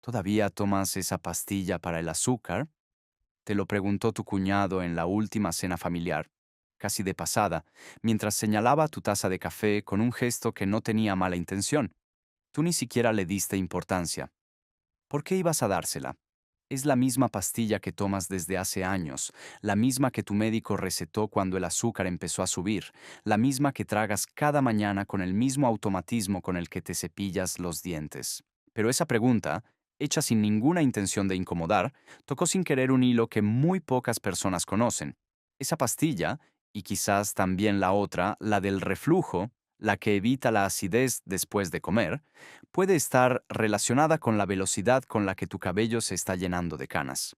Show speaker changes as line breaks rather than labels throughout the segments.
¿Todavía tomas esa pastilla para el azúcar? Te lo preguntó tu cuñado en la última cena familiar, casi de pasada, mientras señalaba tu taza de café con un gesto que no tenía mala intención. Tú ni siquiera le diste importancia. ¿Por qué ibas a dársela? Es la misma pastilla que tomas desde hace años, la misma que tu médico recetó cuando el azúcar empezó a subir, la misma que tragas cada mañana con el mismo automatismo con el que te cepillas los dientes. Pero esa pregunta, hecha sin ninguna intención de incomodar, tocó sin querer un hilo que muy pocas personas conocen. Esa pastilla, y quizás también la otra, la del reflujo, la que evita la acidez después de comer, puede estar relacionada con la velocidad con la que tu cabello se está llenando de canas.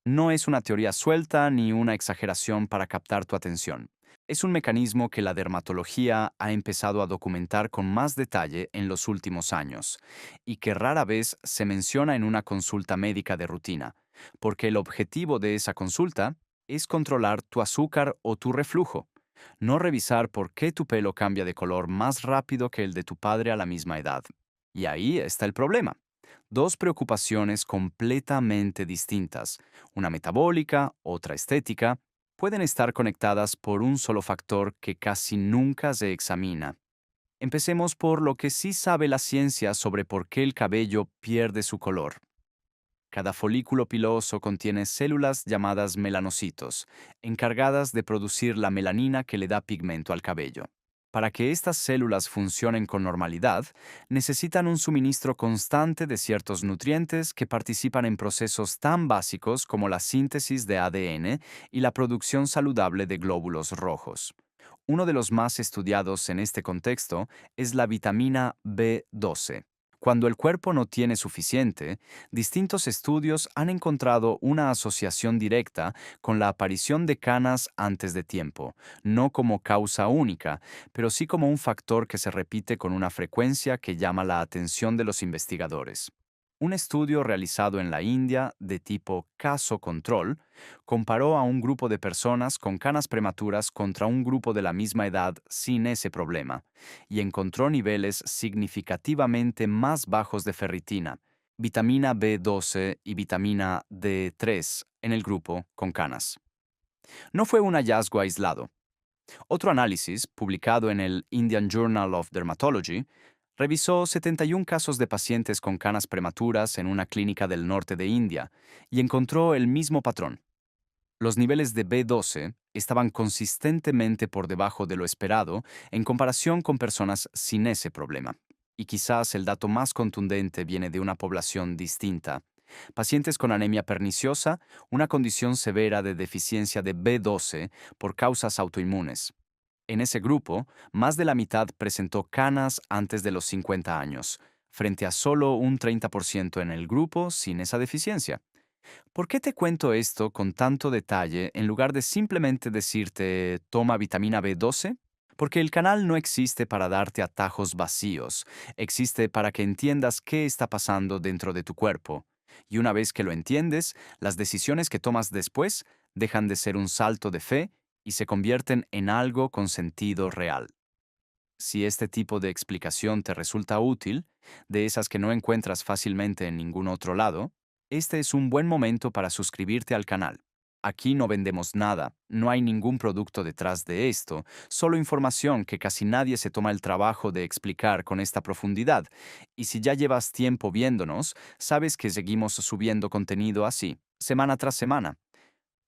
No es una teoría suelta ni una exageración para captar tu atención. Es un mecanismo que la dermatología ha empezado a documentar con más detalle en los últimos años y que rara vez se menciona en una consulta médica de rutina, porque el objetivo de esa consulta es controlar tu azúcar o tu reflujo, no revisar por qué tu pelo cambia de color más rápido que el de tu padre a la misma edad. Y ahí está el problema. Dos preocupaciones completamente distintas, una metabólica, otra estética, pueden estar conectadas por un solo factor que casi nunca se examina. Empecemos por lo que sí sabe la ciencia sobre por qué el cabello pierde su color. Cada folículo piloso contiene células llamadas melanocitos, encargadas de producir la melanina que le da pigmento al cabello. Para que estas células funcionen con normalidad, necesitan un suministro constante de ciertos nutrientes que participan en procesos tan básicos como la síntesis de ADN y la producción saludable de glóbulos rojos. Uno de los más estudiados en este contexto es la vitamina B12. Cuando el cuerpo no tiene suficiente, distintos estudios han encontrado una asociación directa con la aparición de canas antes de tiempo, no como causa única, pero sí como un factor que se repite con una frecuencia que llama la atención de los investigadores. Un estudio realizado en la India de tipo caso control comparó a un grupo de personas con canas prematuras contra un grupo de la misma edad sin ese problema y encontró niveles significativamente más bajos de ferritina, vitamina B12 y vitamina D3 en el grupo con canas. No fue un hallazgo aislado. Otro análisis, publicado en el Indian Journal of Dermatology, revisó 71 casos de pacientes con canas prematuras en una clínica del norte de India y encontró el mismo patrón. Los niveles de B12 estaban consistentemente por debajo de lo esperado en comparación con personas sin ese problema. Y quizás el dato más contundente viene de una población distinta. Pacientes con anemia perniciosa, una condición severa de deficiencia de B12 por causas autoinmunes. En ese grupo, más de la mitad presentó canas antes de los 50 años, frente a solo un 30% en el grupo sin esa deficiencia. ¿Por qué te cuento esto con tanto detalle en lugar de simplemente decirte toma vitamina B12? Porque el canal no existe para darte atajos vacíos, existe para que entiendas qué está pasando dentro de tu cuerpo. Y una vez que lo entiendes, las decisiones que tomas después dejan de ser un salto de fe y se convierten en algo con sentido real. Si este tipo de explicación te resulta útil, de esas que no encuentras fácilmente en ningún otro lado, este es un buen momento para suscribirte al canal. Aquí no vendemos nada, no hay ningún producto detrás de esto, solo información que casi nadie se toma el trabajo de explicar con esta profundidad. Y si ya llevas tiempo viéndonos, sabes que seguimos subiendo contenido así, semana tras semana.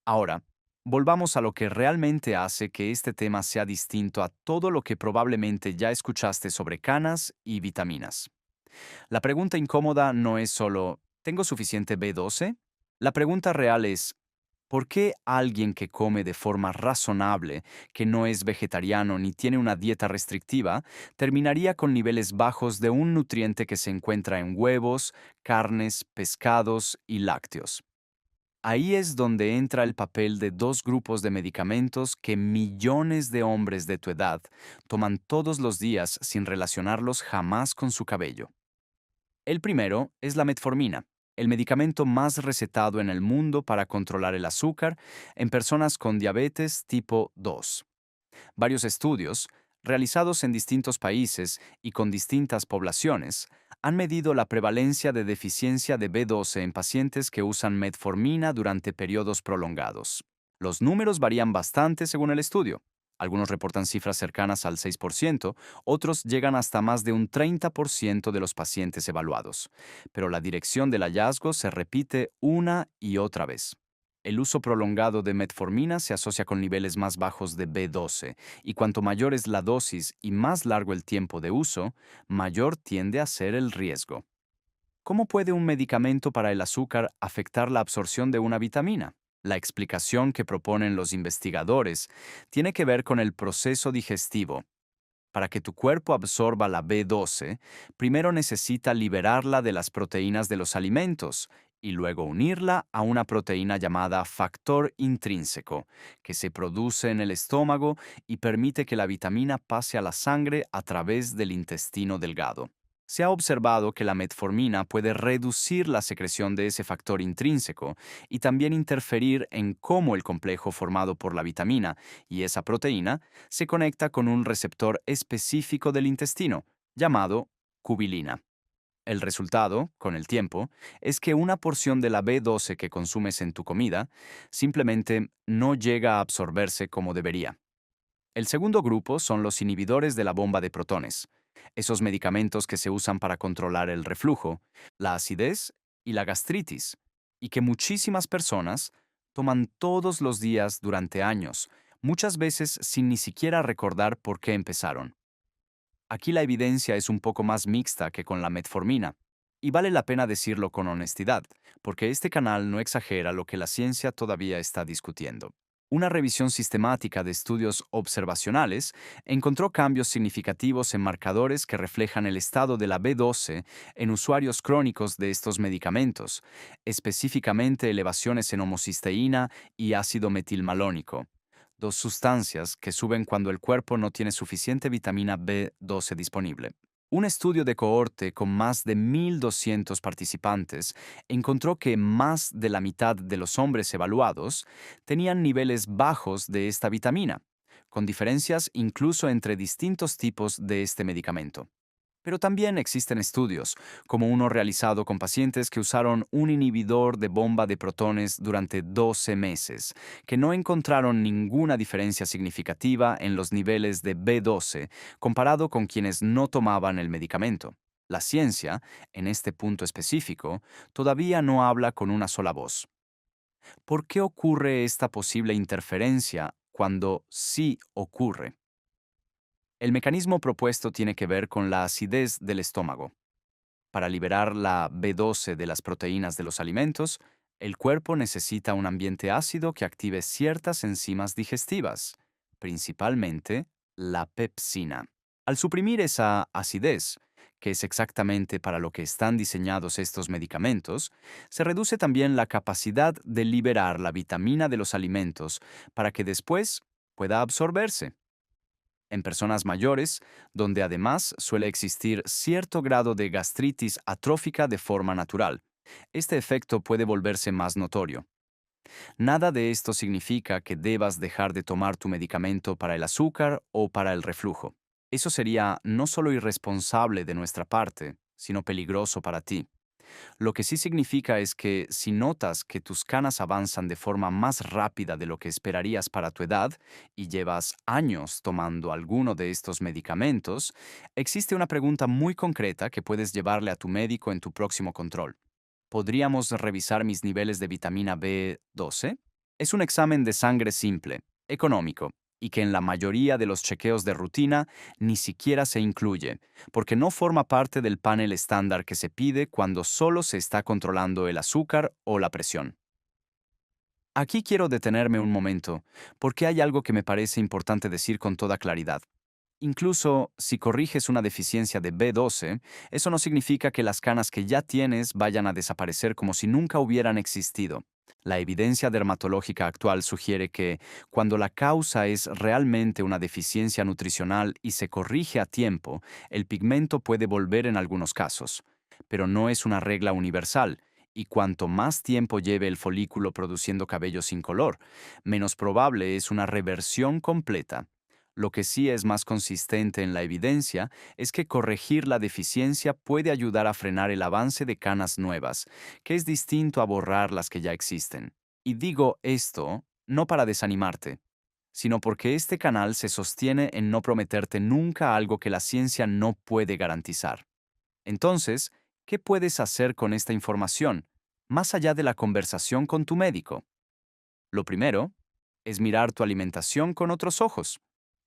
Ahora, volvamos a lo que realmente hace que este tema sea distinto a todo lo que probablemente ya escuchaste sobre canas y vitaminas. La pregunta incómoda no es solo ¿tengo suficiente B12? La pregunta real es ¿por qué alguien que come de forma razonable, que no es vegetariano ni tiene una dieta restrictiva, terminaría con niveles bajos de un nutriente que se encuentra en huevos, carnes, pescados y lácteos? Ahí es donde entra el papel de dos grupos de medicamentos que millones de hombres de tu edad toman todos los días sin relacionarlos jamás con su cabello. El primero es la metformina, el medicamento más recetado en el mundo para controlar el azúcar en personas con diabetes tipo 2. Varios estudios, realizados en distintos países y con distintas poblaciones, han medido la prevalencia de deficiencia de B12 en pacientes que usan metformina durante periodos prolongados. Los números varían bastante según el estudio. Algunos reportan cifras cercanas al 6%, otros llegan hasta más de un 30% de los pacientes evaluados. Pero la dirección del hallazgo se repite una y otra vez. El uso prolongado de metformina se asocia con niveles más bajos de B12, y cuanto mayor es la dosis y más largo el tiempo de uso, mayor tiende a ser el riesgo. ¿Cómo puede un medicamento para el azúcar afectar la absorción de una vitamina? La explicación que proponen los investigadores tiene que ver con el proceso digestivo. Para que tu cuerpo absorba la B12, primero necesita liberarla de las proteínas de los alimentos y luego unirla a una proteína llamada factor intrínseco, que se produce en el estómago y permite que la vitamina pase a la sangre a través del intestino delgado. Se ha observado que la metformina puede reducir la secreción de ese factor intrínseco y también interferir en cómo el complejo formado por la vitamina y esa proteína se conecta con un receptor específico del intestino, llamado cubilina. El resultado, con el tiempo, es que una porción de la B12 que consumes en tu comida simplemente no llega a absorberse como debería. El segundo grupo son los inhibidores de la bomba de protones, esos medicamentos que se usan para controlar el reflujo, la acidez y la gastritis, y que muchísimas personas toman todos los días durante años, muchas veces sin ni siquiera recordar por qué empezaron. Aquí la evidencia es un poco más mixta que con la metformina, y vale la pena decirlo con honestidad, porque este canal no exagera lo que la ciencia todavía está discutiendo. Una revisión sistemática de estudios observacionales encontró cambios significativos en marcadores que reflejan el estado de la B12 en usuarios crónicos de estos medicamentos, específicamente elevaciones en homocisteína y ácido metilmalónico, dos sustancias que suben cuando el cuerpo no tiene suficiente vitamina B12 disponible. Un estudio de cohorte con más de 1.200 participantes encontró que más de la mitad de los hombres evaluados tenían niveles bajos de esta vitamina, con diferencias incluso entre distintos tipos de este medicamento. Pero también existen estudios, como uno realizado con pacientes que usaron un inhibidor de bomba de protones durante 12 meses, que no encontraron ninguna diferencia significativa en los niveles de B12 comparado con quienes no tomaban el medicamento. La ciencia, en este punto específico, todavía no habla con una sola voz. ¿Por qué ocurre esta posible interferencia cuando sí ocurre? El mecanismo propuesto tiene que ver con la acidez del estómago. Para liberar la B12 de las proteínas de los alimentos, el cuerpo necesita un ambiente ácido que active ciertas enzimas digestivas, principalmente la pepsina. Al suprimir esa acidez, que es exactamente para lo que están diseñados estos medicamentos, se reduce también la capacidad de liberar la vitamina de los alimentos para que después pueda absorberse. En personas mayores, donde además suele existir cierto grado de gastritis atrófica de forma natural. Este efecto puede volverse más notorio. Nada de esto significa que debas dejar de tomar tu medicamento para el azúcar o para el reflujo. Eso sería no solo irresponsable de nuestra parte, sino peligroso para ti. Lo que sí significa es que si notas que tus canas avanzan de forma más rápida de lo que esperarías para tu edad y llevas años tomando alguno de estos medicamentos, existe una pregunta muy concreta que puedes llevarle a tu médico en tu próximo control. ¿Podríamos revisar mis niveles de vitamina B12? Es un examen de sangre simple, económico, y que en la mayoría de los chequeos de rutina ni siquiera se incluye, porque no forma parte del panel estándar que se pide cuando solo se está controlando el azúcar o la presión. Aquí quiero detenerme un momento, porque hay algo que me parece importante decir con toda claridad. Incluso si corriges una deficiencia de B12, eso no significa que las canas que ya tienes vayan a desaparecer como si nunca hubieran existido. La evidencia dermatológica actual sugiere que, cuando la causa es realmente una deficiencia nutricional y se corrige a tiempo, el pigmento puede volver en algunos casos. Pero no es una regla universal, y cuanto más tiempo lleve el folículo produciendo cabello sin color, menos probable es una reversión completa. Lo que sí es más consistente en la evidencia es que corregir la deficiencia puede ayudar a frenar el avance de canas nuevas, que es distinto a borrar las que ya existen. Y digo esto no para desanimarte, sino porque este canal se sostiene en no prometerte nunca algo que la ciencia no puede garantizar. Entonces, ¿qué puedes hacer con esta información, más allá de la conversación con tu médico? Lo primero es mirar tu alimentación con otros ojos.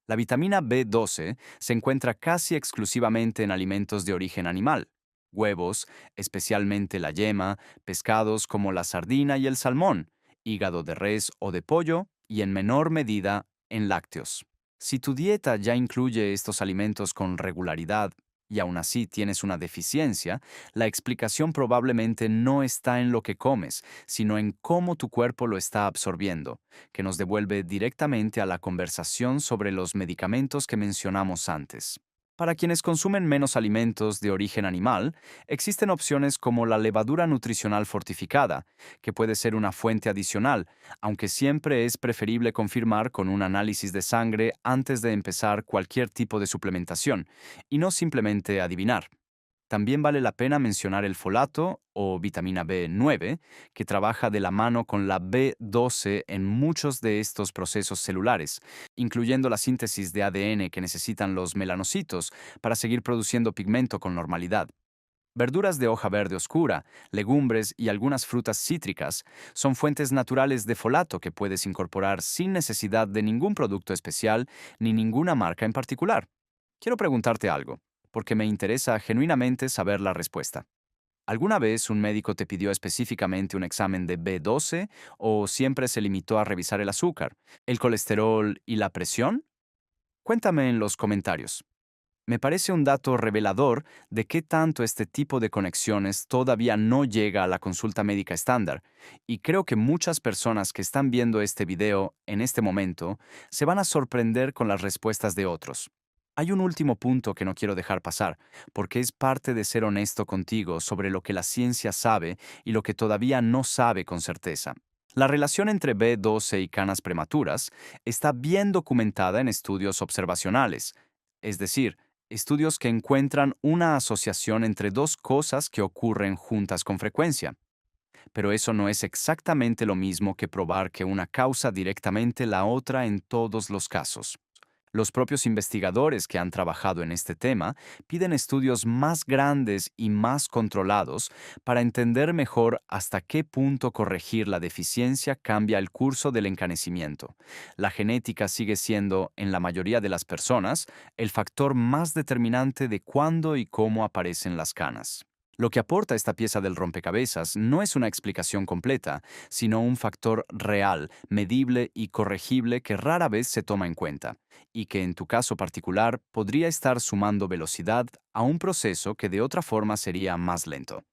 La vitamina B12 se encuentra casi exclusivamente en alimentos de origen animal, huevos, especialmente la yema, pescados como la sardina y el salmón, hígado de res o de pollo y en menor medida en lácteos. Si tu dieta ya incluye estos alimentos con regularidad y aún así tienes una deficiencia, la explicación probablemente no está en lo que comes, sino en cómo tu cuerpo lo está absorbiendo, que nos devuelve directamente a la conversación sobre los medicamentos que mencionamos antes. Para quienes consumen menos alimentos de origen animal, existen opciones como la levadura nutricional fortificada, que puede ser una fuente adicional, aunque siempre es preferible confirmar con un análisis de sangre antes de empezar cualquier tipo de suplementación, y no simplemente adivinar. También vale la pena mencionar el folato o vitamina B9, que trabaja de la mano con la B12 en muchos de estos procesos celulares, incluyendo la síntesis de ADN que necesitan los melanocitos para seguir produciendo pigmento con normalidad. Verduras de hoja verde oscura, legumbres y algunas frutas cítricas son fuentes naturales de folato que puedes incorporar sin necesidad de ningún producto especial ni ninguna marca en particular. Quiero preguntarte algo, porque me interesa genuinamente saber la respuesta. ¿Alguna vez un médico te pidió específicamente un examen de B12 o siempre se limitó a revisar el azúcar, el colesterol y la presión? Cuéntame en los comentarios. Me parece un dato revelador de qué tanto este tipo de conexiones todavía no llega a la consulta médica estándar, y creo que muchas personas que están viendo este video en este momento se van a sorprender con las respuestas de otros. Hay un último punto que no quiero dejar pasar, porque es parte de ser honesto contigo sobre lo que la ciencia sabe y lo que todavía no sabe con certeza. La relación entre B12 y canas prematuras está bien documentada en estudios observacionales, es decir, estudios que encuentran una asociación entre dos cosas que ocurren juntas con frecuencia. Pero eso no es exactamente lo mismo que probar que una causa directamente la otra en todos los casos. Los propios investigadores que han trabajado en este tema piden estudios más grandes y más controlados para entender mejor hasta qué punto corregir la deficiencia cambia el curso del encanecimiento. La genética sigue siendo, en la mayoría de las personas, el factor más determinante de cuándo y cómo aparecen las canas. Lo que aporta esta pieza del rompecabezas no es una explicación completa, sino un factor real, medible y corregible que rara vez se toma en cuenta, y que en tu caso particular podría estar sumando velocidad a un proceso que de otra forma sería más lento.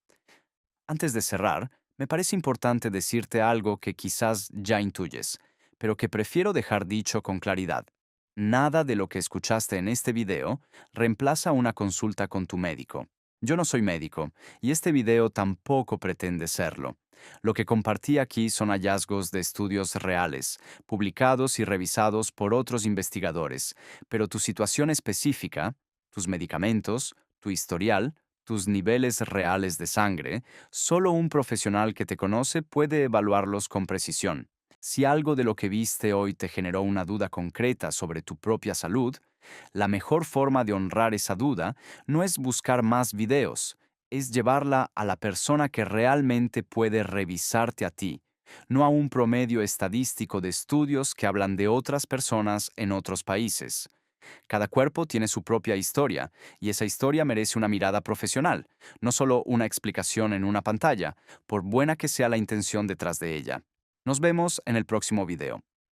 Antes de cerrar, me parece importante decirte algo que quizás ya intuyes, pero que prefiero dejar dicho con claridad. Nada de lo que escuchaste en este video reemplaza una consulta con tu médico. Yo no soy médico, y este video tampoco pretende serlo. Lo que compartí aquí son hallazgos de estudios reales, publicados y revisados por otros investigadores, pero tu situación específica, tus medicamentos, tu historial, tus niveles reales de sangre, solo un profesional que te conoce puede evaluarlos con precisión. Si algo de lo que viste hoy te generó una duda concreta sobre tu propia salud, la mejor forma de honrar esa duda no es buscar más videos, es llevarla a la persona que realmente puede revisarte a ti, no a un promedio estadístico de estudios que hablan de otras personas en otros países. Cada cuerpo tiene su propia historia, y esa historia merece una mirada profesional, no solo una explicación en una pantalla, por buena que sea la intención detrás de ella. Nos vemos en el próximo video.